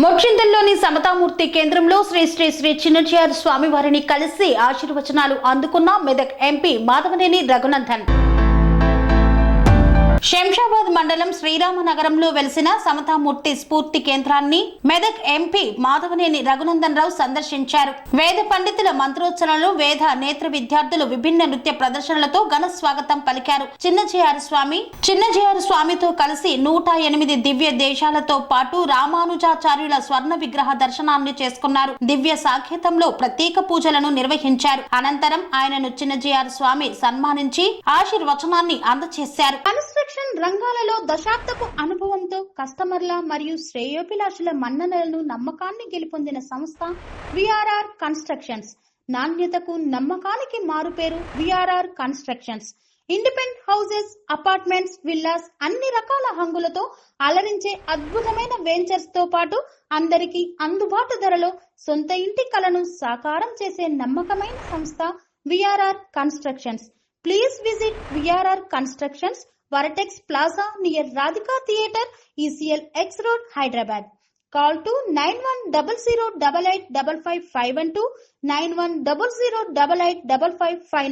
మోక్షింతల్లోని సమతామూర్తి కేంద్రంలో శ్రీ శ్రీ శ్రీ చిన్నజీఆర్ స్వామివారిని కలిసి ఆశీర్వచనాలు అందుకున్న మెదక్ ఎంపీ మాధవనేని రఘునందన్. శంషాబాద్ మండలం శ్రీరామనగరంలో వెలిసిన సమతామూర్తి స్ఫూర్తి కేంద్రాన్ని మెదక్ ఎంపీ మాధవనేని రఘునందన్ రావు సందర్శించారు. వేద పండితుల మంత్రోచ్చరణలు, వేద నేత్ర విద్యార్థులు విభిన్న నృత్య ప్రదర్శనలతో ఘన స్వాగతం పలికారు. చిన్నజీఆర్ స్వామితో కలిసి 108 దివ్య దేశాలతో పాటు రామానుజాచార్యుల స్వర్ణ విగ్రహ దర్శనాన్ని చేసుకున్నారు. దివ్య సాకేతంలో ప్రత్యేక పూజలను నిర్వహించారు. అనంతరం ఆయనను చిన్నజీఆర్ స్వామి సన్మానించి ఆశీర్వచనాన్ని అందజేశారు. రంగాలలో దశాబ్దపు అనుభవంతో కస్టమర్ల మరియు శ్రేయోభిలాషుల మన్ననలను, నమ్మకాన్ని గెలుపొందిన సంస్థ విఆర్ఆర్ కన్స్ట్రక్షన్స్. నాణ్యతకు, నమ్మకానికి మారుపేరు VRR constructions. Independent houses, apartments, villas అన్ని రకాల హంగులతో అలరించే అద్భుతమైన వెంచర్స్ తో పాటు అందరికీ అందుబాటు ధరలో సొంత ఇంటి కలను సాకారం చేసే నమ్మకమైన సంస్థ VRR constructions. Please visit VRR constructions, Varatex Plaza near Radhika Theatre, ECL X Road, Hyderabad. Call to 9100885551 9100885559.